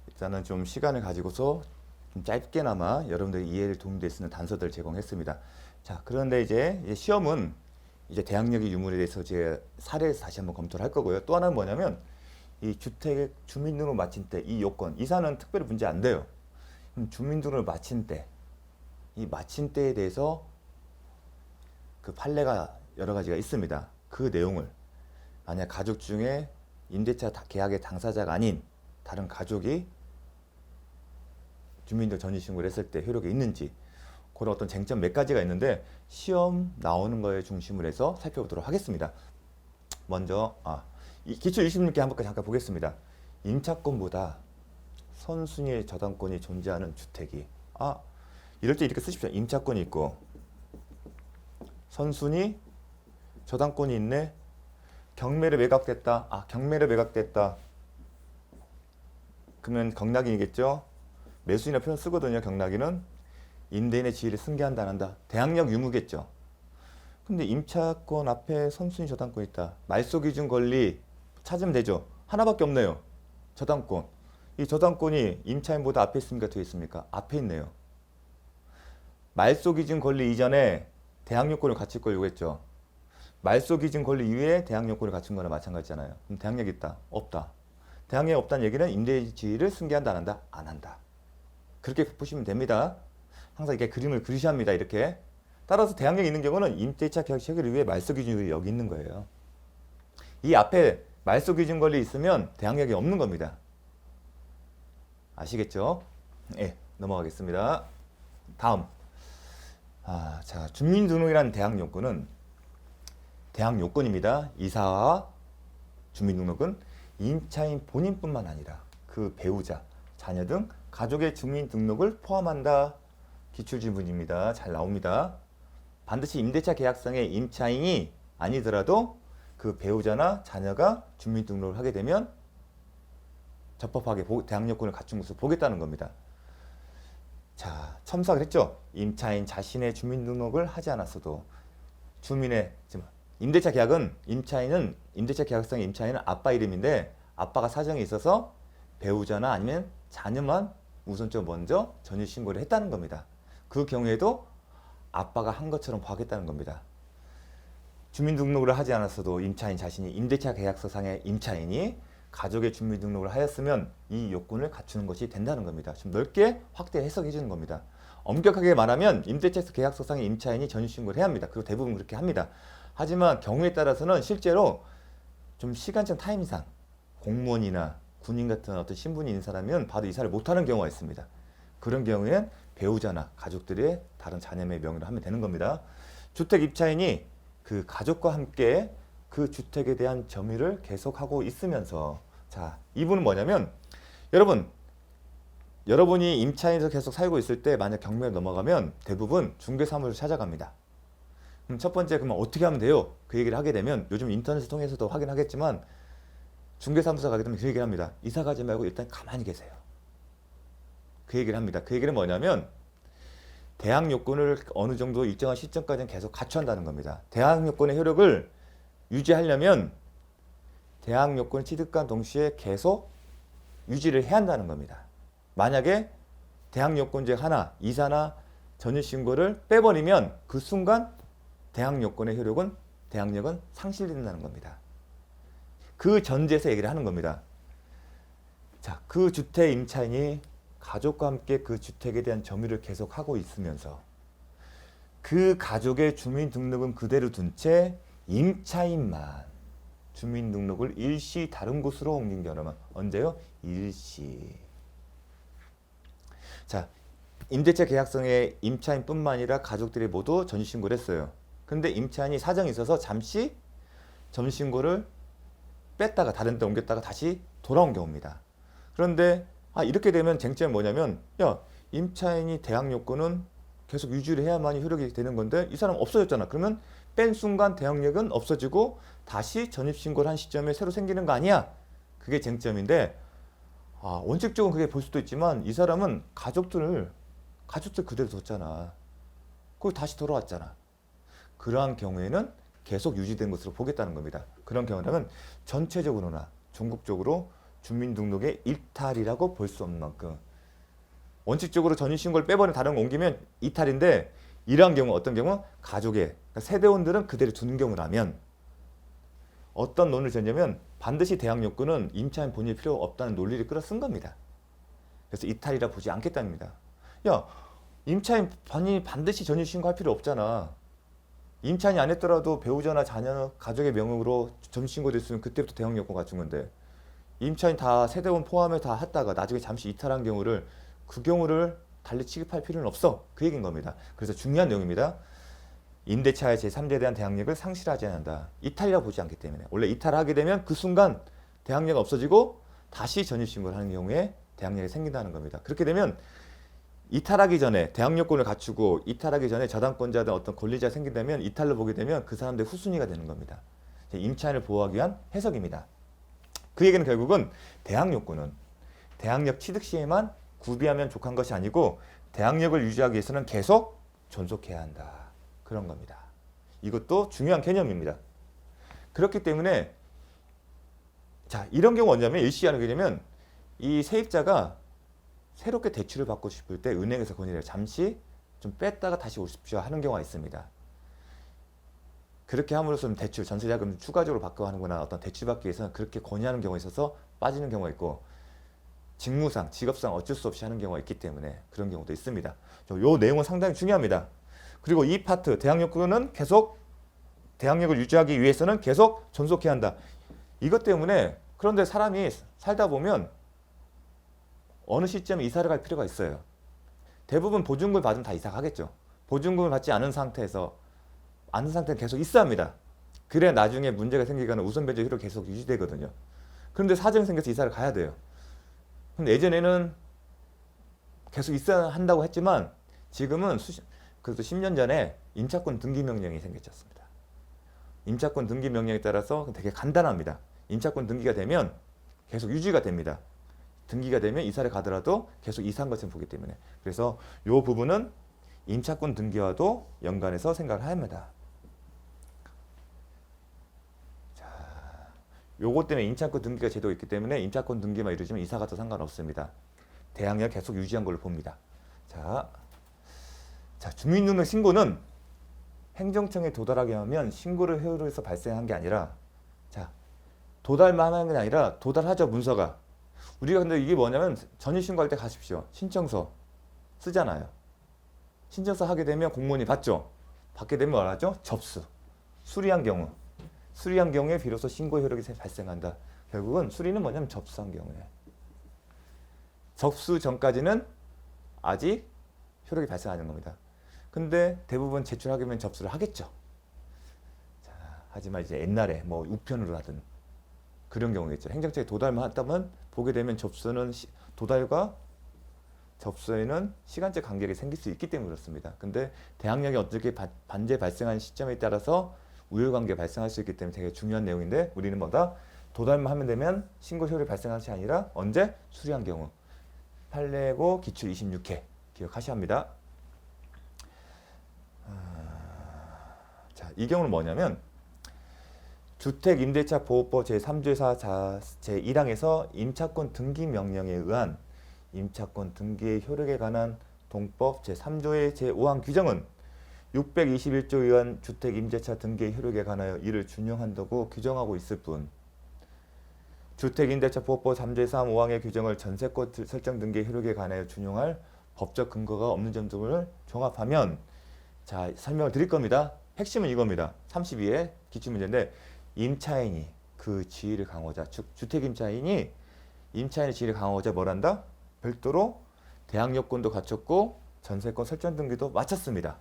일단은 좀 시간을 가지고서 좀 짧게나마 여러분들의 이해를 도움될 수 있는 단서들을 제공했습니다. 자, 그런데 이제 시험은 이제 대항력의 유무에 대해서 제 사례에서 다시 한번 검토를 할 거고요. 또 하나는 뭐냐면 이 주택 주민등록 마친 때 이 요건 이사는 특별히 문제 안 돼요. 주민등록을 마친 때 이 마친 때에 대해서 그 판례가 여러 가지가 있습니다. 그 내용을 만약 가족 중에 임대차 계약의 당사자가 아닌 다른 가족이 주민등록 전입신고를 했을 때 효력이 있는지 그런 어떤 쟁점 몇 가지가 있는데 시험 나오는 거에 중심을 해서 살펴보도록 하겠습니다. 먼저 이 기초 20문제 한번 잠깐 보겠습니다. 임차권보다 선순위의 저당권이 존재하는 주택이 이럴 때 이렇게 쓰십시오. 임차권이 있고 선순위 저당권이 있네. 경매를 매각됐다. 경매를 매각됐다. 그러면 경락인이겠죠. 매수인이라는 표현 쓰거든요. 경락인은 임대인의 지위를 승계한다 안 한다. 대항력 유무겠죠. 근데 임차권 앞에 선순위 저당권 있다. 말소 기준 권리 찾으면 되죠. 하나밖에 없네요. 저당권. 이 저당권이 임차인보다 앞에 있습니까? 뒤에 있습니까? 앞에 있네요. 말소 기준 권리 이전에 대항력권을 갖출 걸 요구했죠. 말소 기준 권리 이외에 대항력권을 갖춘 거나 마찬가지잖아요. 그럼 대항력이 있다? 없다. 대항력이 없다는 얘기는 임대인 지위를 승계한다 안 한다? 안 한다. 그렇게 보시면 됩니다. 항상 이렇게 그림을 그리셔야 합니다. 이렇게. 따라서 대항력이 있는 경우는 임대차 계약 체결 이후에 말소 기준이 여기 있는 거예요. 이 앞에 말소 기준 권리 있으면 대항력이 없는 겁니다. 아시겠죠? 네, 넘어가겠습니다. 다음. 자, 주민등록이라는 대항 요건은 대항 요건입니다. 이사와 주민등록은 임차인 본인뿐만 아니라 그 배우자, 자녀 등 가족의 주민등록을 포함한다. 기출질문입니다. 잘 나옵니다. 반드시 임대차 계약상의 임차인이 아니더라도 그 배우자나 자녀가 주민등록을 하게 되면 적법하게 대항 요건을 갖춘 것을 보겠다는 겁니다. 자, 첨삭을 했죠. 임차인 자신의 주민등록을 하지 않았어도 주민의 임대차 계약은 임대차 계약상의 임차인은 아빠 이름인데 아빠가 사정이 있어서 배우자나 아니면 자녀만 우선적으로 먼저 전입신고를 했다는 겁니다. 그 경우에도 아빠가 한 것처럼 하겠다는 겁니다. 주민등록을 하지 않았어도 임차인 자신이 임대차 계약서상의 임차인이 가족의 주민등록을 하였으면 이 요건을 갖추는 것이 된다는 겁니다. 좀 넓게 확대 해석해 주는 겁니다. 엄격하게 말하면 임대차 계약서상의 임차인이 전입신고를 해야 합니다. 그리고 대부분 그렇게 합니다. 하지만 경우에 따라서는 실제로 좀 시간적 타임상 공무원이나 군인 같은 어떤 신분이 있는 사람은 바로 이사를 못하는 경우가 있습니다. 그런 경우에는 배우자나 가족들의 다른 자녀의 명의로 하면 되는 겁니다. 주택 입차인이 그 가족과 함께 그 주택에 대한 점유를 계속하고 있으면서 자, 이분은 뭐냐면 여러분이 임차인에서 계속 살고 있을 때 만약 경매를 넘어가면 대부분 중개사무소를 찾아갑니다. 그럼 첫 번째 그러면 어떻게 하면 돼요? 그 얘기를 하게 되면 요즘 인터넷을 통해서도 확인하겠지만 중개사무소 가게 되면 그 얘기를 합니다. 이사 가지 말고 일단 가만히 계세요. 그 얘기를 합니다. 그 얘기는 뭐냐면 대항 요건을 어느 정도 일정한 시점까지는 계속 갖춰야 한다는 겁니다. 대항 요건의 효력을 유지하려면 대항 요건 취득과 동시에 계속 유지를 해야 한다는 겁니다. 만약에 대항 요건 중 하나, 이사나 전입신고를 빼버리면 그 순간 대항 요건의 효력은 대항력은 상실된다는 겁니다. 그 전제에서 얘기를 하는 겁니다. 자, 그 주택 임차인이 가족과 함께 그 주택에 대한 점유를 계속하고 있으면서 그 가족의 주민등록은 그대로 둔 채 임차인만 주민등록을 일시 다른 곳으로 옮긴 경우는 언제요? 일시. 자, 임대차 계약성의 임차인뿐만 아니라 가족들이 모두 전입신고를 했어요. 근데 임차인이 사정이 있어서 잠시 전입신고를 뺐다가 다른 데 옮겼다가 다시 돌아온 경우입니다. 그런데 이렇게 되면 쟁점이 뭐냐면 임차인이 대항 요건은 계속 유지를 해야만이 효력이 되는 건데 이 사람 없어졌잖아. 그러면 뺀 순간 대항력은 없어지고 다시 전입신고를 한 시점에 새로 생기는 거 아니야? 그게 쟁점인데 원칙적으로 그게 볼 수도 있지만 이 사람은 가족들 그대로 뒀잖아. 거기 다시 돌아왔잖아. 그러한 경우에는 계속 유지된 것으로 보겠다는 겁니다. 그런 경우라면 전체적으로나 전국적으로 주민등록의 이탈이라고 볼 수 없는 만큼 원칙적으로 전입신고를 빼버린 다른 거 옮기면 이탈인데 이러한 경우 어떤 경우 가족의 그러니까 세대원들은 그대로 두는 경우라면 어떤 논리를 줬냐면 반드시 대항 요건은 임차인 본인이 필요 없다는 논리를 끌어 쓴 겁니다. 그래서 이탈이라 보지 않겠답니다. 야, 임차인 본인이 반드시 전입신고할 필요 없잖아. 임차인이 안 했더라도 배우자나 자녀, 가족의 명의로 전입신고 됐으면 그때부터 대항 요건 갖춘 건데 임차인 다 세대원 포함해 다 했다가 나중에 잠시 이탈한 경우를 그 경우를 달리 취급할 필요는 없어. 그 얘기인 겁니다. 그래서 중요한 내용입니다. 임대차의 제3자에 대한 대항력을 상실하지 않는다. 이탈이라고 보지 않기 때문에 원래 이탈하게 되면 그 순간 대항력이 없어지고 다시 전입신고를 하는 경우에 대항력이 생긴다는 겁니다. 그렇게 되면 이탈하기 전에 대항력권을 갖추고 이탈하기 전에 저당권자든 어떤 권리자가 생긴다면 이탈로 보게 되면 그 사람들 후순위가 되는 겁니다. 임차인을 보호하기 위한 해석입니다. 그 얘기는 결국은 대항력권은 대항력 취득 시에만 구비하면 족한 것이 아니고 대항력을 유지하기 위해서는 계속 존속해야 한다. 그런 겁니다. 이것도 중요한 개념입니다. 그렇기 때문에 자 이런 경우 뭐냐면 일시하는 게 되면 이 세입자가 새롭게 대출을 받고 싶을 때 은행에서 권유를 잠시 좀 뺐다가 다시 오십시오 하는 경우가 있습니다. 그렇게 함으로써 대출, 전세자금 추가적으로 받고 하는거나 어떤 대출 받기 위해서는 그렇게 권유하는 경우가 있어서 빠지는 경우가 있고 직무상, 직업상 어쩔 수 없이 하는 경우가 있기 때문에 그런 경우도 있습니다. 이 내용은 상당히 중요합니다. 그리고 이 파트, 대항력은 계속 대항력을 유지하기 위해서는 계속 존속해야 한다. 이것 때문에 그런데 사람이 살다 보면 어느 시점에 이사를 갈 필요가 있어요. 대부분 보증금을 받으면 다 이사 가겠죠. 보증금을 받지 않은 상태에는 계속 있어야 합니다. 그래야 나중에 문제가 생기거나 우선 변제 효력이 계속 유지되거든요. 그런데 사정이 생겨서 이사를 가야 돼요. 근데 예전에는 계속 있어야 한다고 했지만 지금은 그래도 10년 전에 임차권 등기 명령이 생겼지 않습니다. 임차권 등기 명령에 따라서 되게 간단합니다. 임차권 등기가 되면 계속 유지가 됩니다. 등기가 되면 이사를 가더라도 계속 이사한 것을 보기 때문에 그래서 이 부분은 임차권 등기와도 연관해서 생각을 합니다. 자, 요것 때문에 임차권 등기가 제도가 있기 때문에 임차권 등기만 이루어지면 이사 가도 상관없습니다. 대항력 계속 유지한 걸로 봅니다. 자, 주민등록 신고는 행정청에 도달하게 하면 신고를 효력에서 발생한 게 아니라 자, 도달만 하는 게 아니라 도달하죠 문서가. 우리가 근데 이게 뭐냐면 전입신고할 때 가십시오. 신청서 쓰잖아요. 신청서 하게 되면 공무원이 받죠. 받게 되면 뭘 하죠? 접수. 수리한 경우에 비로소 신고 효력이 발생한다. 결국은 수리는 뭐냐면 접수한 경우에. 접수 전까지는 아직 효력이 발생하는 겁니다. 근데 대부분 제출하게 되면 접수를 하겠죠. 자, 하지만 이제 옛날에 뭐 우편으로 하든 그런 경우겠죠. 행정처에 도달만 했다면 보게 되면 접수는 도달과 접수에는 시간적 간격이 생길 수 있기 때문에 그렇습니다. 근데 대항력이 어떻게 반제 발생한 시점에 따라서 우열관계 발생할 수 있기 때문에 되게 중요한 내용인데 우리는 뭐다? 도달만 하면 되면 신고 효력이 발생하는 것이 아니라 언제? 수리한 경우. 판례고 기출 26회 기억하셔야 합니다. 자, 이 경우는 뭐냐면 주택임대차보호법 제3조에서 제1항에서 임차권 등기 명령에 의한 임차권 등기의 효력에 관한 동법 제3조의 제5항 규정은 621조에 의한 주택임대차 등기의 효력에 관하여 이를 준용한다고 규정하고 있을 뿐 주택임대차보호법 3조에서 5항의 규정을 전세권 설정 등기의 효력에 관하여 준용할 법적 근거가 없는 점 등을 종합하면 자 설명을 드릴 겁니다. 핵심은 이겁니다. 32회 기출문제인데 임차인이 그 지위를 강화하자 주택임차인이 임차인의 지위를 강화하자 뭘 한다? 별도로 대항력권도 갖췄고 전세권 설정 등기도 마쳤습니다.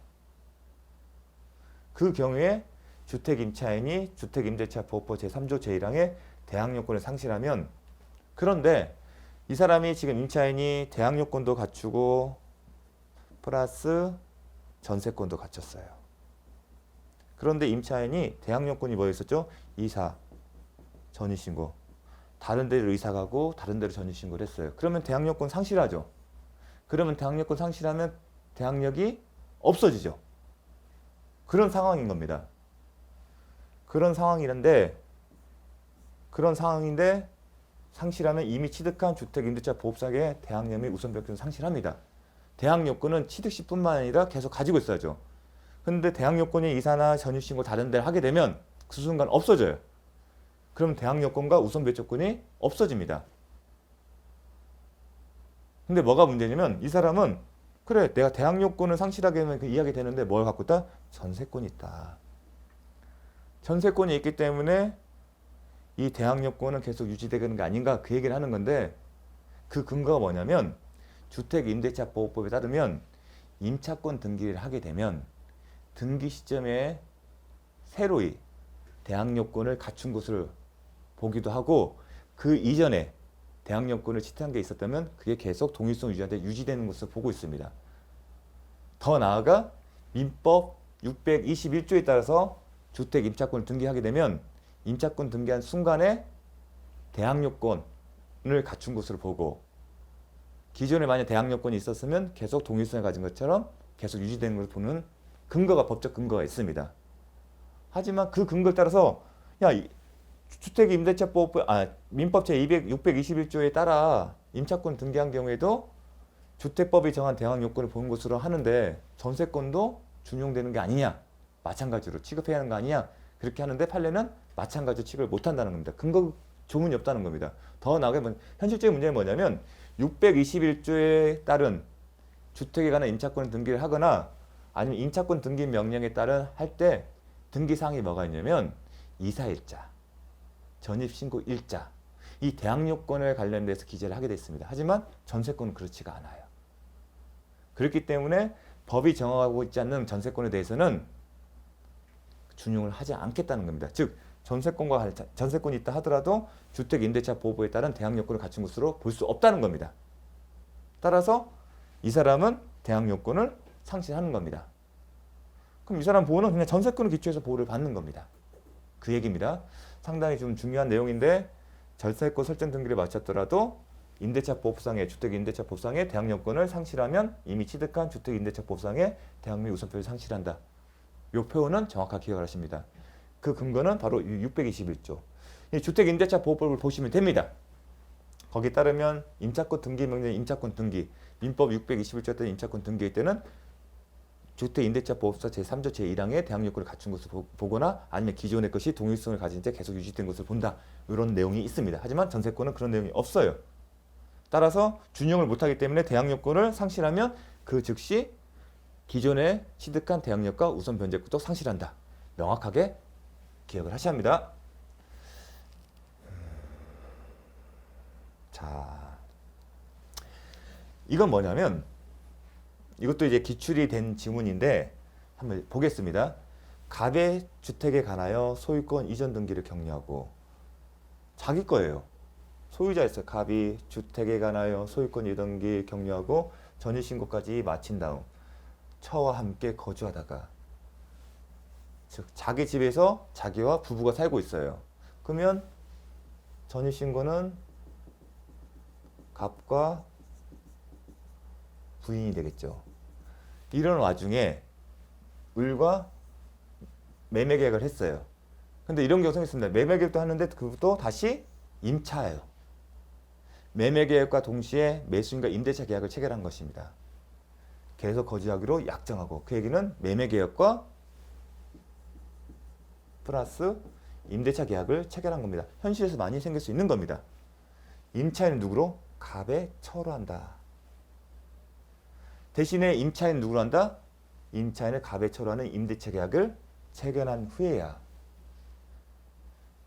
그 경우에 주택임차인이 주택임대차보호법 제3조 제1항의 대항력권을 상실하면 그런데 이 사람이 지금 임차인이 대항력권도 갖추고 플러스 전세권도 갖췄어요. 그런데 임차인이 대항력권이 뭐였었죠? 이사, 전입신고. 다른 데로 이사 가고 다른 데로 전입신고를 했어요. 그러면 대항력권 상실하죠. 그러면 대항력권 상실하면 대항력이 없어지죠. 그런 상황인 겁니다. 그런 상황인데 상실하면 이미 취득한 주택임대차 보호상의 대항력 및 우선 변경을 상실합니다. 대항 요건은 취득 시뿐만 아니라 계속 가지고 있어야죠. 근데 대항 요건이 이사나 전입신고 다른 데를 하게 되면 그 순간 없어져요. 그럼 대항 요건과 우선 변조건이 없어집니다. 근데 뭐가 문제냐면 이 사람은 그래 내가 대항 요건을 상실하게 되면 이해하게 되는데 뭘 갖고 있다? 전세권이 있다. 전세권이 있기 때문에 이 대항 요건은 계속 유지되는 게 아닌가 그 얘기를 하는 건데 그 근거가 뭐냐면 주택임대차보호법에 따르면 임차권 등기를 하게 되면 등기 시점에 새로이 대항 요건을 갖춘 것을 보기도 하고 그 이전에 대항 요건을 취득한 게 있었다면 그게 계속 동일성 유지하되 유지되는 것을 보고 있습니다. 더 나아가 민법 621조에 따라서 주택 임차권을 등기하게 되면 임차권 등기한 순간에 대항 요건을 갖춘 것으로 보고 기존에 만약 대항 요건이 있었으면 계속 동일성을 가진 것처럼 계속 유지되는 것을 보는 근거가 법적 근거가 있습니다. 하지만 그 근거를 따라서 야 주택임대차보호법 민법 제621조에 따라 임차권 등기한 경우에도 주택법이 정한 대항 요건을 보는 것으로 하는데 전세권도 준용되는 게 아니냐 마찬가지로 취급해야 하는 거 아니냐 그렇게 하는데 판례는 마찬가지로 취급을 못한다는 겁니다. 근거 조문이 없다는 겁니다. 더 나아가 현실적인 문제는 뭐냐면 621조에 따른 주택에 관한 임차권 등기를 하거나 아니면 임차권 등기 명령에 따른 할 때 등기사항이 뭐가 있냐면 이사일자, 전입신고일자 이 대항 요건에 관련돼서 기재를 하게 됐습니다. 하지만 전세권은 그렇지가 않아요. 그렇기 때문에 법이 정하고 있지 않는 전세권에 대해서는 준용을 하지 않겠다는 겁니다. 즉 전세권이 있다 하더라도 주택임대차보호법에 따른 대항 요건을 갖춘 것으로 볼 수 없다는 겁니다. 따라서 이 사람은 대항 요건을 상실하는 겁니다. 그럼 이 사람 보호는 그냥 전세권을 기초해서 보호를 받는 겁니다. 그 얘기입니다. 상당히 좀 중요한 내용인데 전세권 설정 등기를 마쳤더라도 임대차보호법상의 주택임대차보호상의 대항 요건을 상실하면 이미 취득한 주택임대차보호상의 대항 및 우선표를 상실한다. 이 표현은 정확하게 기억을 하십니다. 그 근거는 바로 621조. 이 주택임대차보호법을 보시면 됩니다. 거기에 따르면 임차권 등기 명령 임차권 등기 민법 621조에 따른 임차권 등기일 때는 주택임대차보호법 제3조 제1항의 대항 요건을 갖춘 것을 보거나 아니면 기존의 것이 동일성을 가진 채 계속 유지된 것을 본다. 이런 내용이 있습니다. 하지만 전세권은 그런 내용이 없어요. 따라서 준용을 못하기 때문에 대항 요건을 상실하면 그 즉시 기존에 취득한 대항 요건과 우선 변제권도 상실한다. 명확하게 기억을 하셔야 합니다. 자, 이건 뭐냐면 이것도 이제 기출이 된 지문인데 한번 보겠습니다. 갑의 주택에 관하여 소유권 이전 등기를 격려하고 자기 거예요. 소유자였어요. 갑이 주택에 관하여 소유권 이전 등기 격려하고 전입신고까지 마친 다음 처와 함께 거주하다가 즉 자기 집에서 자기와 부부가 살고 있어요. 그러면 전입신고는 갑과 부인이 되겠죠. 이런 와중에 을과 매매계약을 했어요. 근데 이런 경우가 있습니다. 매매계약도 하는데 그것도 다시 임차예요. 매매계약과 동시에 매수인과 임대차 계약을 체결한 것입니다. 계속 거주하기로 약정하고 그 얘기는 매매계약과 플러스 임대차 계약을 체결한 겁니다. 현실에서 많이 생길 수 있는 겁니다. 임차인은 누구로? 갑의 처로 한다. 대신에 임차인은 누구로 한다? 임차인을 갑의 처로 하는 임대차 계약을 체결한 후에야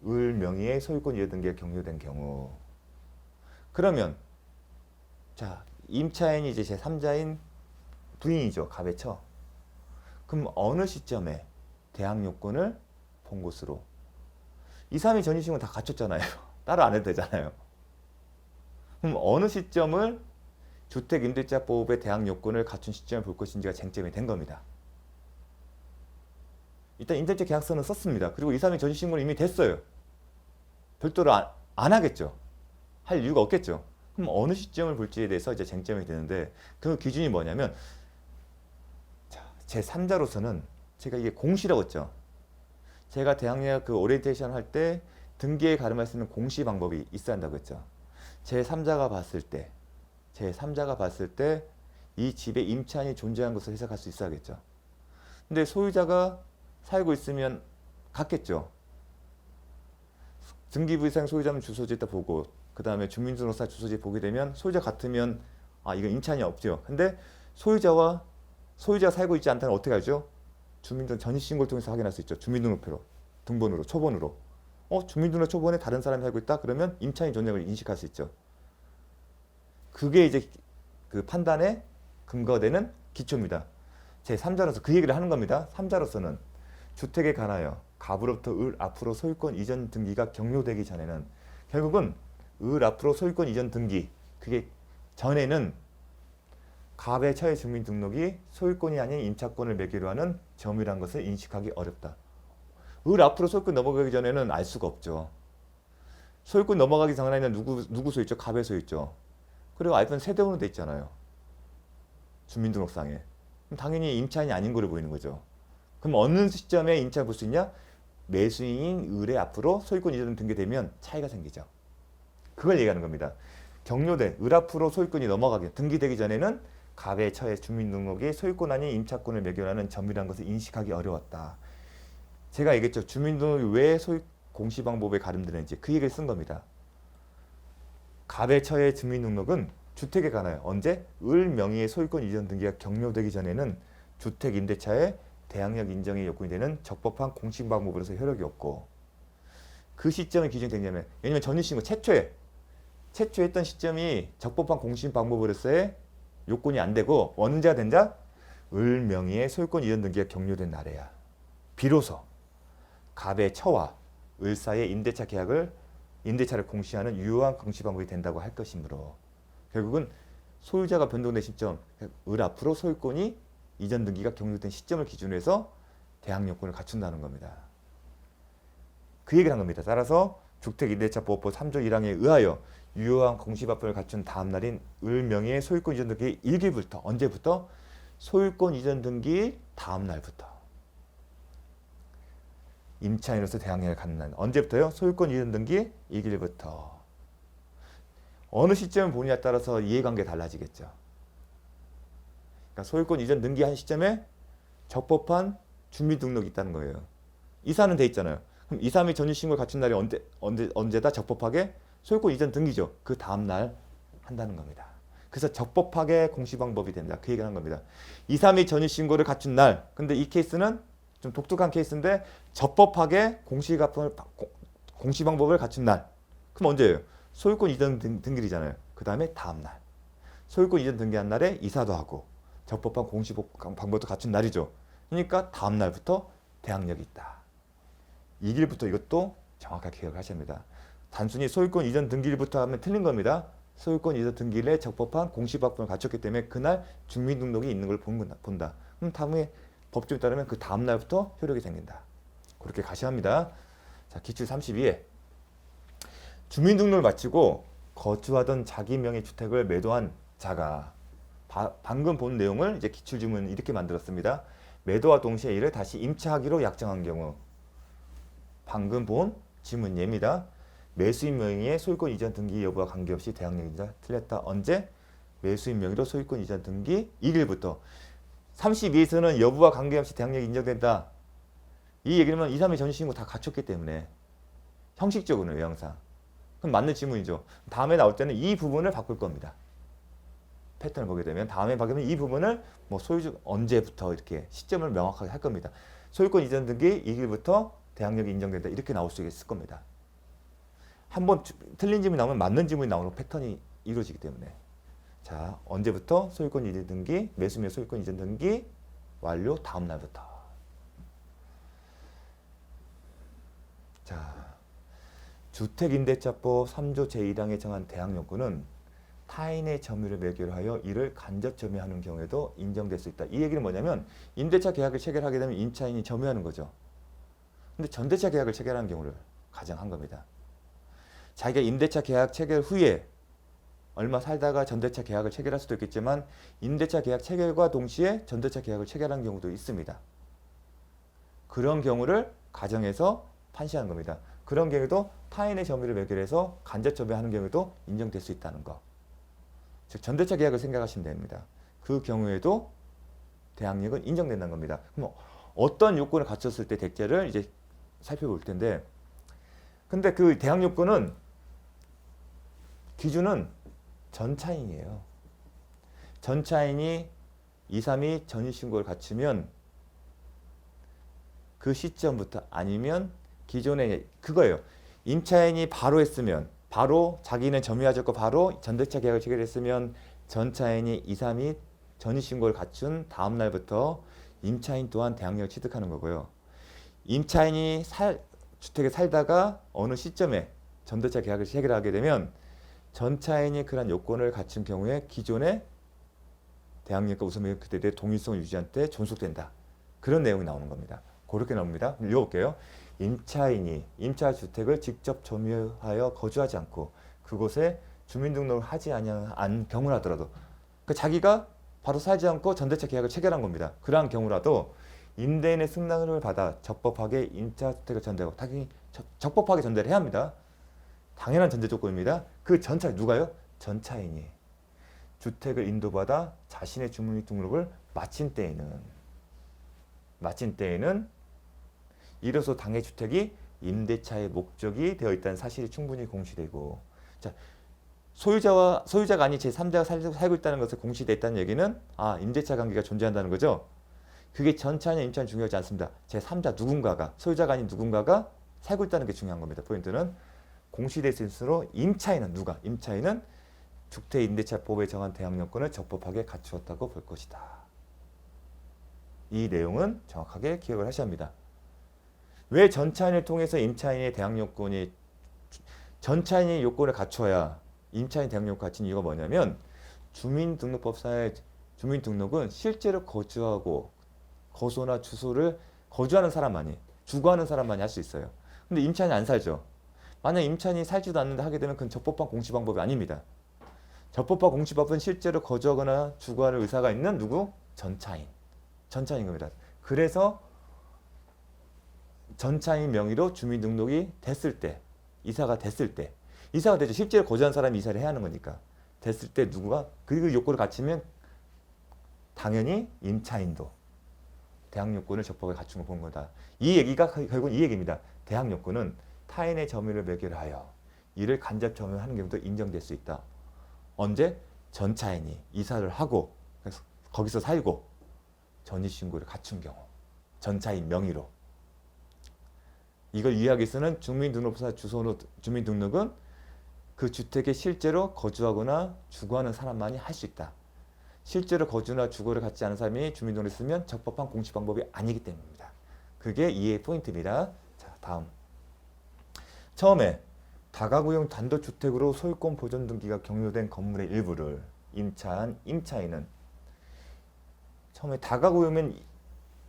을 명의의 소유권 이전 등기가 격려된 경우 그러면 자 임차인이 이제 제3자인 부인이죠. 갑의 처. 그럼 어느 시점에 대항 요건을 본 것으로 이 사람이 전입신고는 다 갖췄잖아요. 따로 안 해도 되잖아요. 그럼 어느 시점을 주택임대차보호법의 대항 요건을 갖춘 시점을 볼 것인지가 쟁점이 된 겁니다. 일단 임대차 계약서는 썼습니다. 그리고 이 사람이 전입신고는 이미 됐어요. 별도로 안 하겠죠. 할 이유가 없겠죠. 그럼 어느 시점을 볼지에 대해서 이제 쟁점이 되는데 그 기준이 뭐냐면 자, 제3자로서는 제가 이게 공시라고 했죠. 제가 대항력 그 오리엔테이션 할 때 등기에 가름할 수 있는 공시 방법이 있어야 한다고 했죠. 제3자가 봤을 때 이 집에 임차인이 존재한 것을 해석할 수 있어야겠죠. 근데 소유자가 살고 있으면 같겠죠. 등기부상 소유자면 주소지에다 보고 그 다음에 주민등록사 주소지 보게 되면 소유자 같으면 이건 임차인이 없죠. 근데 소유자가 살고 있지 않다면 어떻게 하죠? 주민등록 전입신고를 통해서 확인할 수 있죠. 주민등록표로, 등본으로, 초본으로. 주민등록 초본에 다른 사람이 살고 있다? 그러면 임차인 존재를 인식할 수 있죠. 그게 이제 그 판단에 근거되는 기초입니다. 제3자로서 그 얘기를 하는 겁니다. 3자로서는 주택에 관하여 갑으로부터 을 앞으로 소유권 이전 등기가 격려되기 전에는 결국은 을 앞으로 소유권 이전 등기 그게 전에는 갑의 처의 주민등록이 소유권이 아닌 임차권을 매개로 하는 점유란 것을 인식하기 어렵다. 을 앞으로 소유권 넘어가기 전에는 알 수가 없죠. 소유권 넘어가기 전에는 누구 소유죠? 갑의 소유죠. 그리고 알면 세대원으로 돼 있잖아요. 주민등록상에. 그럼 당연히 임차인이 아닌 거로 보이는 거죠. 그럼 어느 시점에 임차를 볼 수 있냐? 매수인인 을의 앞으로 소유권 이전 등기되면 차이가 생기죠. 그걸 얘기하는 겁니다. 격려된 을 앞으로 소유권이 넘어가게 등기되기 전에는 갑의 처의 주민등록이 소유권 아닌 임차권을 매개하는 점유라는 것을 인식하기 어려웠다. 제가 얘기했죠. 주민등록이 왜 소유 공시방법에 가름되는지 그 얘기를 쓴 겁니다. 갑의 처의 주민등록은 주택에 관하여 언제 을 명의의 소유권 이전 등기가 격려되기 전에는 주택 임대차의 대항력 인정의 요건이 되는 적법한 공시방법으로서 효력이 없고 그 시점에 기준이 되냐면 왜냐면 전입신고 최초에 했던 시점이 적법한 공시방법으로서의 요건이 안 되고 언제가 된다? 을 명의의 소유권 이전 등기가 격려된 날에야 비로소 갑의 처와 을 사이의 임대차를 공시하는 유효한 공시방법이 된다고 할 것이므로 결국은 소유자가 변동된 시점, 을 앞으로 소유권이 이전 등기가 격려된 시점을 기준으로 해서 대항 요건을 갖춘다는 겁니다. 그 얘기를 한 겁니다. 따라서 주택임대차보호법 3조 1항에 의하여 유효한 공시방법을 갖춘 다음 날인 을 명의의 소유권 이전 등기 일기부터 언제부터? 소유권 이전 등기 다음 날부터 임차인으로서 대항력을 갖는 날 언제부터요? 소유권 이전 등기 일기부터 어느 시점을 보느냐에 따라서 이해관계가 달라지겠죠. 그러니까 소유권 이전 등기한 시점에 적법한 주민등록이 있다는 거예요. 이사는 돼 있잖아요. 그럼 2, 3일 전입신고를 갖춘 날이 언제다? 적법하게 소유권 이전 등기죠. 그 다음 날 한다는 겁니다. 그래서 적법하게 공시방법이 된다. 그 얘기를 한 겁니다. 2, 3일 전입신고를 갖춘 날. 근데 이 케이스는 좀 독특한 케이스인데 적법하게 공시방법을 갖춘 날. 그럼 언제예요? 소유권 이전 등기이잖아요. 그 다음에 다음 날. 소유권 이전 등기한 날에 이사도 하고 적법한 공시방법도 갖춘 날이죠. 그러니까 다음 날부터 대항력이 있다. 이 길부터 이것도 정확하게 기억하셔야 합니다. 단순히 소유권 이전 등기일부터 하면 틀린 겁니다. 소유권 이전 등기일에 적법한 공시방법을 갖췄기 때문에 그날 주민등록이 있는 걸 본다. 그럼 다음에 법조에 따르면 그 다음 날부터 효력이 생긴다. 그렇게 가셔야 합니다. 자, 기출 32에 주민등록을 마치고 거주하던 자기 명의 주택을 매도한 자가 방금 본 내용을 이제 기출지문 이렇게 만들었습니다. 매도와 동시에 이를 다시 임차하기로 약정한 경우 방금 본 지문 예입니다. 매수인 명의의 소유권 이전 등기 여부와 관계없이 대항력이다. 틀렸다. 언제? 매수인 명의로 소유권 이전 등기 1일부터 32에서는 여부와 관계없이 대항력이 인정된다. 이 얘기는 2, 3일 전입신고 다 갖췄기 때문에 형식적으로는 외형상 그럼 맞는 지문이죠. 다음에 나올 때는 이 부분을 바꿀 겁니다. 패턴을 보게 되면 다음에 바뀌면 이 부분을 뭐 소유주 언제부터 이렇게 시점을 명확하게 할 겁니다. 소유권 이전 등기 2일부터 대항력이 인정된다. 이렇게 나올 수 있을 겁니다. 한번 틀린 지문이 나오면 맞는 지문이 나오는 패턴이 이루어지기 때문에 자 언제부터 소유권 이전 등기 매수면 소유권 이전 등기 완료 다음 날부터 자 주택임대차법 3조 제1항에 정한 대항요건은 타인의 점유를 매개로 하여 이를 간접 점유하는 경우에도 인정될 수 있다. 이 얘기는 뭐냐면 임대차 계약을 체결하게 되면 임차인이 점유하는 거죠. 근데 전대차 계약을 체결하는 경우를 가정한 겁니다. 자기가 임대차 계약 체결 후에 얼마 살다가 전대차 계약을 체결할 수도 있겠지만 임대차 계약 체결과 동시에 전대차 계약을 체결하는 경우도 있습니다. 그런 경우를 가정해서 판시하는 겁니다. 그런 경우에도 타인의 점유를 매개해서 간접 점유하는 경우도 인정될 수 있다는 거. 즉 전대차 계약을 생각하시면 됩니다. 그 경우에도 대항력은 인정된다는 겁니다. 그럼 어떤 요건을 갖췄을 때 대체를 이제 살펴볼 텐데, 근데 그 대항 요건은 기준은 전차인이에요. 전차인이 2, 3이 전입신고를 갖추면 그 시점부터, 아니면 기존에 그거예요. 임차인이 바로 했으면, 바로 자기는 점유하셨고 바로 전대차 계약을 체결했으면 전차인이 2, 3이 전입신고를 갖춘 다음 날부터 임차인 또한 대항력을 취득하는 거고요. 임차인이 주택에 살다가 어느 시점에 전대차 계약을 체결하게 되면 전차인이 그런 요건을 갖춘 경우에 기존의 대항력과 우선매입 그대의 동일성을 유지한 때 존속된다. 그런 내용이 나오는 겁니다. 그렇게 나옵니다. 읽어볼게요. 임차인이 임차주택을 직접 점유하여 거주하지 않고 그곳에 주민등록을 하지 않은 경우라더라도, 그러니까 자기가 바로 살지 않고 전대차 계약을 체결한 겁니다. 그러한 경우라도 임대인의 승낙을 받아 적법하게 임차주택을 전대하고, 당연히 적법하게 전대를 해야 합니다. 당연한 전제 조건입니다. 그 전차 누가요? 전차인이 주택을 인도받아 자신의 주민등록을 마친 때에는 이로써 당해 주택이 임대차의 목적이 되어 있다는 사실이 충분히 공시되고, 자, 소유자가 아닌 제3자가 살고 있다는 것을 공시됐다는 얘기는 임대차 관계가 존재한다는 거죠. 그게 전차냐 임차는 중요하지 않습니다. 제3자 누군가가, 소유자가 아닌 누군가가 살고 있다는 게 중요한 겁니다. 포인트는 공시됐을수록 임차인은 누가? 임차인은 주택임대차법에 정한 대항력권을 적법하게 갖추었다고 볼 것이다. 이 내용은 정확하게 기억을 하셔야 합니다. 왜 전차인을 통해서 임차인의 대항력권이, 전차인이 요건을 갖춰야 임차인 대항력을 갖춘 이유가 뭐냐면, 주민등록법상의 주민등록은 실제로 거주하고 거소나 주소를 거주하는 사람만이, 주거하는 사람만이 할 수 있어요. 근데 임차인이 안 살죠. 만약 임차인이 살지도 않는데 하게 되면 그건 적법한 공시방법이 아닙니다. 적법한 공시법은 실제로 거주하거나 주거할 의사가 있는 누구? 전차인 겁니다. 그래서 전차인 명의로 주민등록이 됐을 때, 이사가 되죠. 실제로 거주한 사람이 이사를 해야 하는 거니까. 됐을 때 누구가 그 요건을 갖추면 당연히 임차인도 대항 요건을 적법하게 갖춘 걸 본 거다. 이 얘기가 결국은 이 얘기입니다. 대항 요건은 타인의 점유를 매개하여 이를 간접 점유하는 경우도 인정될 수 있다. 언제? 전차인이 이사를 하고 거기서 살고 전입신고를 갖춘 경우, 전차인 명의로. 이걸 이해하기 위해서는 주민등록사 주소로 주민등록은 그 주택에 실제로 거주하거나 주거하는 사람만이 할 수 있다. 실제로 거주나 주거를 갖지 않은 사람이 주민등록을 쓰면 적법한 공시방법이 아니기 때문입니다. 그게 이해의 포인트입니다. 자, 다음. 처음에 다가구용 단독주택으로 소유권 보존 등기가 격려된 건물의 일부를 임차한 임차인은, 처음에 다가구용은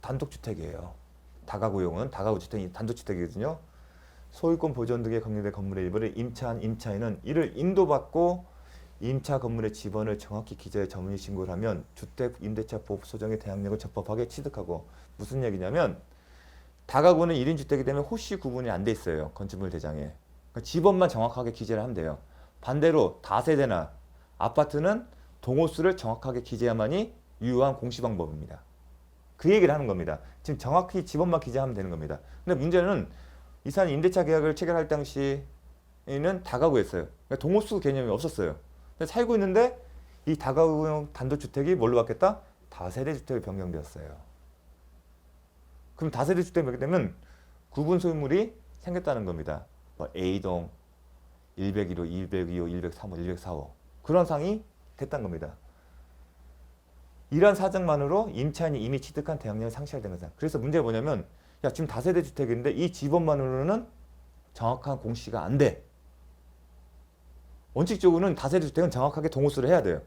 단독주택이에요. 다가구주택이 단독주택이거든요. 소유권 보존 등기에 격려된 건물의 일부를 임차한 임차인은 이를 인도받고 임차 건물의 지번을 정확히 기재해 점유의 신고를 하면 주택 임대차 보호 소정의 대항력을 적법하게 취득하고, 무슨 얘기냐면 다가구는 1인 주택이 되면 호시 구분이 안 돼 있어요. 건축물 대장에. 그러니까 지번만 정확하게 기재를 하면 돼요. 반대로 다세대나 아파트는 동호수를 정확하게 기재해야만이 유효한 공시방법입니다. 그 얘기를 하는 겁니다. 지금 정확히 지번만 기재하면 되는 겁니다. 근데 문제는 이 사람이 임대차 계약을 체결할 당시에는 다가구였어요. 그러니까 동호수 개념이 없었어요. 근데 살고 있는데 이 다가구용 단독주택이 뭘로 바뀌었다? 다세대 주택으로 변경되었어요. 그럼 다세대 주택이 변경되면 구분 소유물이 생겼다는 겁니다. 뭐 A동 101호, 202호, 103호, 104호 그런 상이 됐다는 겁니다. 이러한 사정만으로 임차인이 이미 취득한 대항력을 상실된 거죠. 그래서 문제가 뭐냐면, 지금 다세대 주택인데 이 지번만으로는 정확한 공시가 안 돼. 원칙적으로는 다세대 주택은 정확하게 동호수를 해야 돼요.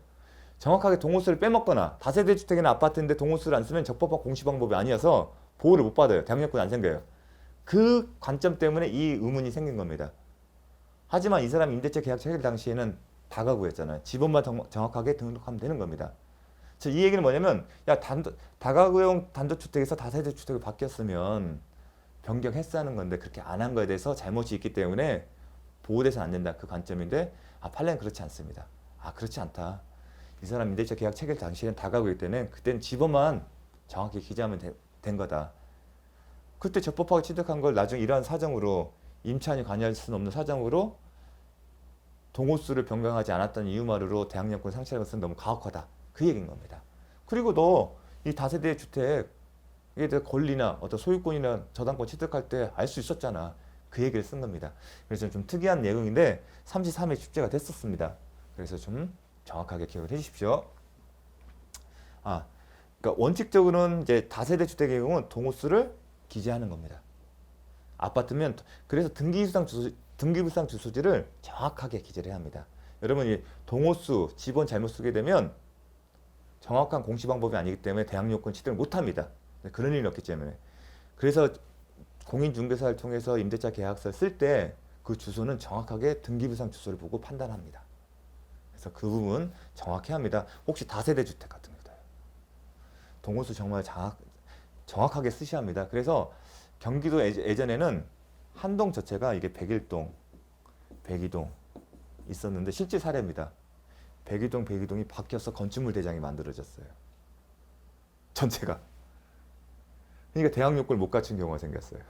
정확하게 동호수를 빼먹거나, 다세대 주택이나 아파트인데 동호수를 안 쓰면 적법한 공시 방법이 아니어서 보호를 못 받아요. 대항력권이 안 생겨요. 그 관점 때문에 이 의문이 생긴 겁니다. 하지만 이 사람 임대차 계약 체결 당시에는 다가구였잖아요. 지번만 정확하게 등록하면 되는 겁니다. 이 얘기는 뭐냐면, 다가구용 단독주택에서 다세대 주택을 바뀌었으면 변경했어 하는 건데 그렇게 안 한 거에 대해서 잘못이 있기 때문에 보호돼서는 안 된다. 그 관점인데 판례는 그렇지 않습니다. 그렇지 않다. 이 사람 임대차 계약 체결 당시에는 다가오고 있기 때문에 그때는 집어만 정확히 기재하면 된 거다. 그때 적법하게 취득한 걸 나중에 이러한 사정으로 임차인이 관여할 수는 없는 사정으로 동호수를 변경하지 않았다는 이유만으로 대항력권 상실한 것은 너무 가혹하다. 그 얘기인 겁니다. 그리고 너 이 다세대 주택 이게 대해 권리나 어떤 소유권이나 저당권 취득할 때 알 수 있었잖아. 그 얘기를 쓴 겁니다. 그래서 좀 특이한 내용인데 33회 출제가 됐었습니다. 그래서 좀 정확하게 기억을 해 주십시오. 그러니까 원칙적으로는 이제 다세대 주택의 경우는 동호수를 기재하는 겁니다. 아파트면 그래서 등기부상 주소지를 정확하게 기재를 해야 합니다. 여러분 이 동호수 지번 잘못 쓰게 되면 정확한 공시 방법이 아니기 때문에 대항요건 취득을 못합니다. 그런 일이 없기 때문에. 그래서 공인중개사를 통해서 임대차 계약서를 쓸 때 그 주소는 정확하게 등기부상 주소를 보고 판단합니다. 그래서 그 부분 정확히 합니다. 혹시 다세대 주택 같은 거다. 동호수 정말 정확하게 쓰셔야 합니다. 그래서 경기도 예전에는 한 동 자체가 이게 101동, 102동 있었는데 실제 사례입니다. 102동, 102동이 바뀌어서 건축물 대장이 만들어졌어요. 전체가. 그러니까 대항 요건을 못 갖춘 경우가 생겼어요.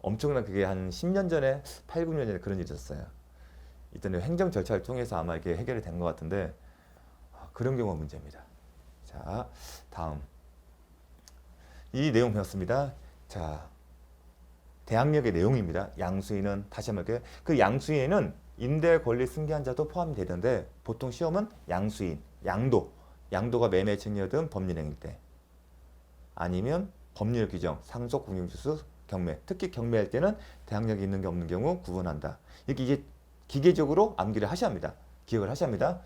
엄청난 그게 한 10년 전에, 8, 9년 전에 그런 일이 있었어요. 이때는 행정 절차를 통해서 아마 이게 해결이 된 것 같은데 그런 경우가 문제입니다. 자, 다음. 이 내용 배웠습니다. 자, 대항력의 내용입니다. 양수인은 다시 한번 할게요. 그 양수인은 임대 권리 승계한 자도 포함이 되던데 보통 시험은 양수인, 양도가 매매 증여든 법률행위 때 아니면 법률 규정, 상속, 공용주수, 경매, 특히 경매할 때는 대항력이 있는 게 없는 경우 구분한다. 이렇게 이제 기계적으로 암기를 하셔야 합니다. 기억을 하셔야 합니다.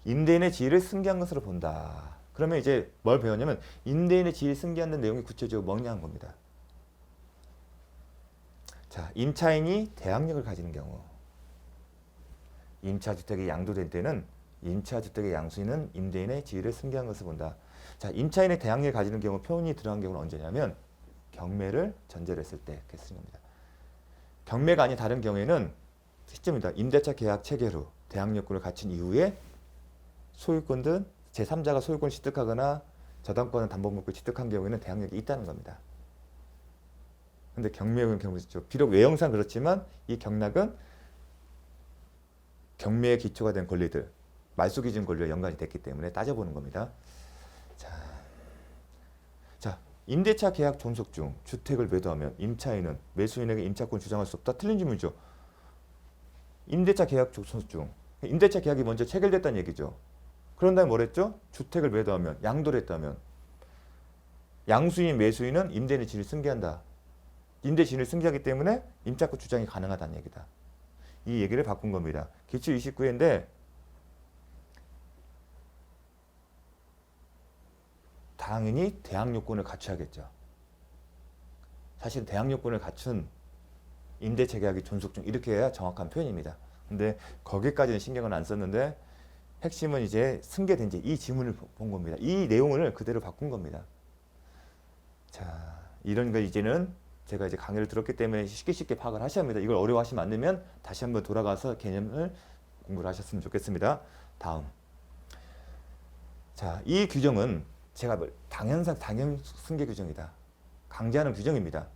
임대인의 지위를 승계한 것으로 본다. 그러면 이제 뭘 배웠냐면 임대인의 지위를 승계하는 내용이 구체적으로 뭐냐는 겁니다. 자, 임차인이 대항력을 가지는 경우 임차주택이 양도된 때는 임차주택의 양수인은 임대인의 지위를 승계한 것을 본다. 자, 임차인의 대항력을 가지는 경우 표현이 들어간 경우는 언제냐면 경매를 전제로 했을 때 이렇게 쓰는 겁니다. 경매가 아닌 다른 경우에는 시점입니다. 임대차 계약 체결 후 대항력권을 갖춘 이후에 소유권 등 제3자가 소유권을 취득하거나 저당권은 담보물권을 취득한 경우에는 대항력이 있다는 겁니다. 근데 경매의 경우죠. 비록 외형상 그렇지만 이 경락은 경매의 기초가 된 권리들, 말소 기준 권리와 연관이 됐기 때문에 따져보는 겁니다. 자, 임대차 계약 존속 중 주택을 매도하면 임차인은 매수인에게 임차권을 주장할 수 없다. 틀린 질문이죠. 임대차 계약 존속 중 임대차 계약이 먼저 체결됐다는 얘기죠. 그런 다음에 뭐랬죠? 주택을 매도하면 양도를 했다면 양수인, 매수인은 임대인의 지위를 승계한다. 임대 지위를 승계하기 때문에 임차권 주장이 가능하다는 얘기다. 이 얘기를 바꾼 겁니다. 기출 29회인데 당연히 대항 요건을 갖춰야겠죠. 사실 대항 요건을 갖춘 임대차 계약이 존속 중 이렇게 해야 정확한 표현입니다. 근데 거기까지는 신경을 안 썼는데 핵심은 이제 승계된 이 지문을 본 겁니다. 이 내용을 그대로 바꾼 겁니다. 자, 이런 거 이제는 제가 이제 강의를 들었기 때문에 쉽게 파악을 하셔야 합니다. 이걸 어려워하시면 안 되면 다시 한번 돌아가서 개념을 공부를 하셨으면 좋겠습니다. 다음. 자, 이 규정은 제가 당연 승계 규정이다. 강제하는 규정입니다.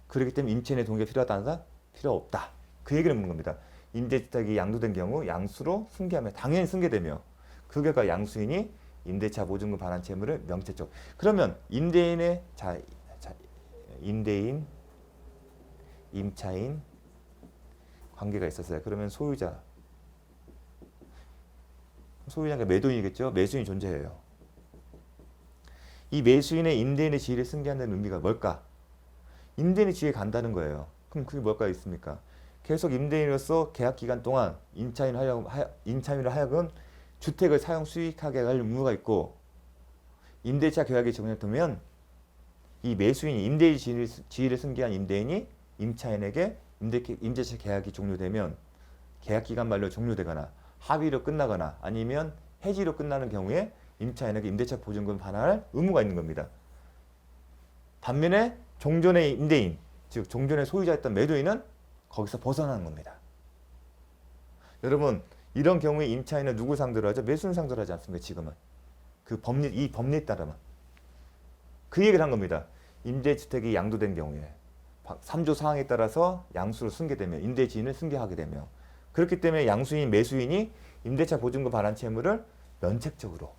그렇기 때문에 임차인의 동의가 필요하다? 필요 없다. 그 얘기를 묻는 겁니다. 임대주택이 양도된 경우 양수로 승계하면 당연히 승계되며 그 결과 양수인이 임대차 보증금 반환 채무를 명체적. 그러면 임대인의 임대인, 임차인 관계가 있었어요. 그러면 소유자가 매도인이겠죠. 매수인이 존재해요. 이 매수인의 임대인의 지위를 승계한다는 의미가 뭘까? 임대인의 지위에 간다는 거예요. 그럼 그게 뭘까 있습니까? 계속 임대인으로서 계약 기간 동안 임차인으로 하여금 주택을 사용 수익하게 할 의무가 있고 임대차 계약이 정리되면 이 매수인이 임대인 지위를 승계한 임대인이 임차인에게 임대차 계약이 종료되면 계약 기간 만료 종료되거나 합의로 끝나거나 아니면 해지로 끝나는 경우에 임차인에게 임대차 보증금 반환할 의무가 있는 겁니다. 반면에 종전의 임대인, 즉 종전의 소유자였던 매도인은 거기서 벗어나는 겁니다. 여러분 이런 경우에 임차인은 누구 상대로 하죠? 매수인 상대로 하지 않습니까? 지금은 이 법리에 따르면 그 얘기를 한 겁니다. 임대주택이 양도된 경우에 3조 사항에 따라서 양수를 승계되며 임대지인을 승계하게 되며 그렇기 때문에 양수인 매수인이 임대차 보증금 반환 채무를 면책적으로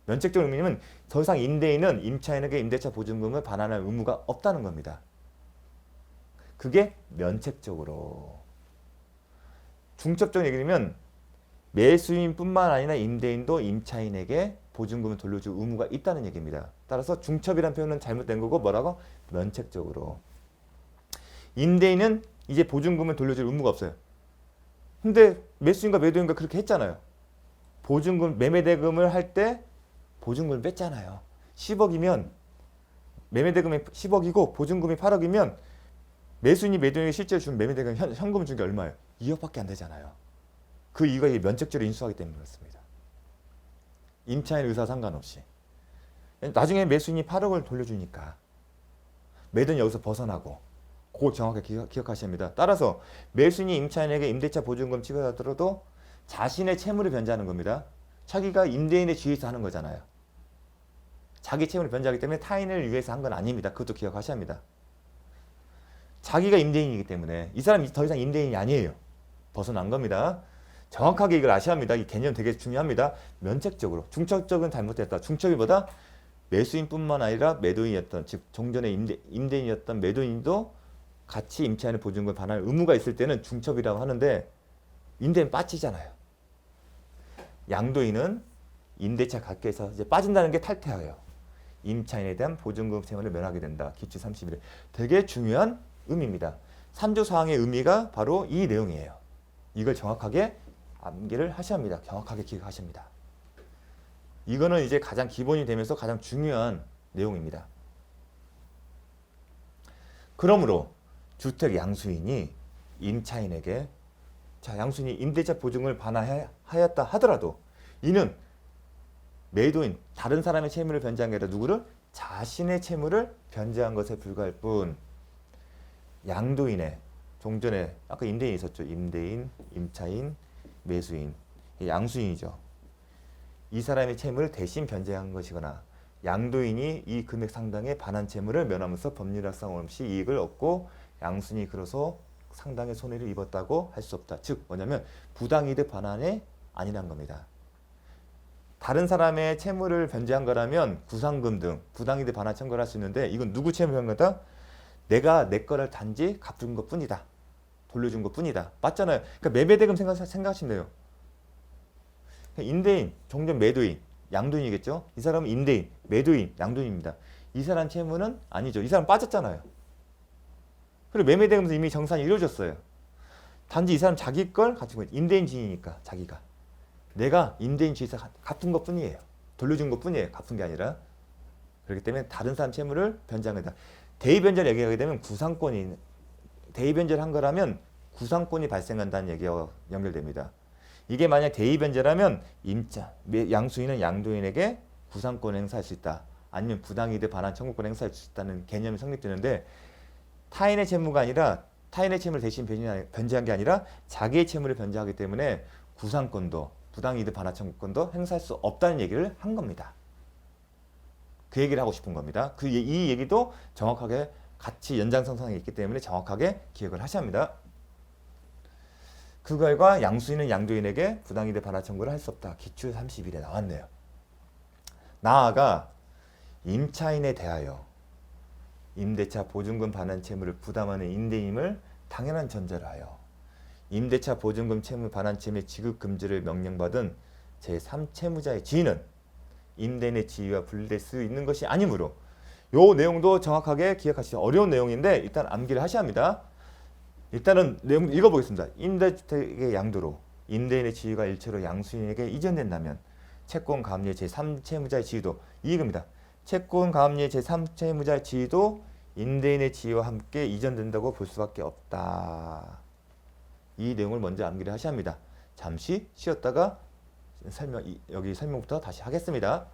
의미는 더 이상 임대인은 임차인에게 임대차 보증금을 반환할 의무가 없다는 겁니다. 그게 면책적으로. 중첩적 얘기면 매수인뿐만 아니라 임대인도 임차인에게 보증금을 돌려줄 의무가 있다는 얘기입니다. 따라서 중첩이라는 표현은 잘못된 거고 뭐라고? 면책적으로. 임대인은 이제 보증금을 돌려줄 의무가 없어요. 근데 매수인과 매도인과 그렇게 했잖아요. 보증금 매매대금을 할 때 보증금을 뺐잖아요. 10억이면 매매대금이 10억이고 보증금이 8억이면 매수인이 매도인에게 실제로 준 매매대금 현금 준 게 얼마예요? 2억밖에 안 되잖아요. 그 이유가 면책적으로 인수하기 때문에 그렇습니다. 임차인 의사 상관없이. 나중에 매수인이 8억을 돌려주니까 매도인 여기서 벗어나고 그걸 정확하게 기억하셔야 합니다. 따라서 매수인이 임차인에게 임대차 보증금 지급하더라도 자신의 채무를 변제하는 겁니다. 자기가 임대인의 지위에서 하는 거잖아요. 자기 채무를 변제하기 때문에 타인을 위해서 한 건 아닙니다. 그것도 기억하셔야 합니다. 자기가 임대인이기 때문에 이 사람이 더 이상 임대인이 아니에요. 벗어난 겁니다. 정확하게 이걸 아셔야 합니다. 이 개념 되게 중요합니다. 면책적으로. 중첩적은 잘못됐다. 중첩이보다 매수인뿐만 아니라 매도인이었던 즉 종전의 임대인이었던 매도인도 같이 임차인의 보증금을 반환할 의무가 있을 때는 중첩이라고 하는데 임대인 빠지잖아요. 양도인은 임대차 관계에서 이제 빠진다는 게 탈퇴하여요. 임차인에 대한 보증금 채무를 면하게 된다. 기출 31회. 되게 중요한 의미입니다. 3조 사항의 의미가 바로 이 내용이에요. 이걸 정확하게 암기를 하셔야 합니다. 정확하게 기억하셔야 합니다. 이거는 이제 가장 기본이 되면서 가장 중요한 내용입니다. 그러므로 주택 양수인이 임차인에게 양수인이 임대차 보증을 반환하였다 하더라도 이는 매도인 다른 사람의 채무를 변제한 게 아니라 누구를? 자신의 채무를 변제한 것에 불과할 뿐 양도인의 종전에 아까 임대인이 있었죠. 임대인, 임차인, 매수인, 양수인이죠. 이 사람의 채무를 대신 변제한 것이거나 양도인이 이 금액 상당의 반환 채무를 면하면서 법률학상 없이 이익을 얻고 양수인이 그로서 상당의 손해를 입었다고 할 수 없다. 즉 뭐냐면 부당이득 반환이 아니란 겁니다. 다른 사람의 채무를 변제한 거라면 구상금 등 부당이득 반환 청구를 할 수 있는데 이건 누구 채무 변한 거다? 내가 내 거를 단지 갚은 것 뿐이다. 돌려준 것 뿐이다. 맞잖아요. 그러니까 매매대금 생각하시면 돼요. 임대인, 종전 매도인, 양도인이겠죠? 이 사람은 임대인, 매도인, 양도인입니다. 이 사람 채무는 아니죠. 이 사람 빠졌잖아요. 그리고 매매대금도 이미 정산이 이루어졌어요. 단지 이 사람 자기 걸 가지고 임대인 지위니까 자기가. 내가 임대인 지위에서 갚은 것 뿐이에요. 돌려준 것 뿐이에요. 갚은 게 아니라. 그렇기 때문에 다른 사람 채무를 변제한 거다. 대의변제를 얘기하게 되면 구상권이 대의변제를 한 거라면 구상권이 발생한다는 얘기와 연결됩니다. 이게 만약 대의변제라면 양수인은 양도인에게 구상권을 행사할 수 있다. 아니면 부당이득 반환 청구권을 행사할 수 있다는 개념이 성립되는데 타인의 채무가 아니라 타인의 채무를 대신 변제한 게 아니라 자기의 채무를 변제하기 때문에 구상권도 부당이득 반환 청구권도 행사할 수 없다는 얘기를 한 겁니다. 그 얘기를 하고 싶은 겁니다. 이 얘기도 정확하게 같이 연장선상에 있기 때문에 정확하게 기억을 하셔야 합니다. 그 결과 양수인은 양도인에게 부당이득 반환 청구를 할 수 없다. 기출 31에 나왔네요. 나아가 임차인에 대하여 임대차 보증금 반환 채무를 부담하는 임대인임을 당연한 전제로 하여 임대차 보증금 채무 반환 채무의 지급 금지를 명령받은 제3채무자의 지위는 임대인의 지위와 분리될 수 있는 것이 아니므로 요 내용도 정확하게 기억하시죠. 어려운 내용인데 일단 암기를 하셔야 합니다. 일단은 내용 읽어보겠습니다. 임대주택의 양도로 임대인의 지위가 일체로 양수인에게 이전된다면 채권 가압류의 제3채무자의 지위도 이익입니다. 채권 가압류의 제3채무자의 지위도 임대인의 지위와 함께 이전된다고 볼 수밖에 없다. 이 내용을 먼저 암기를 하셔야 합니다. 잠시 쉬었다가 여기 설명부터 다시 하겠습니다.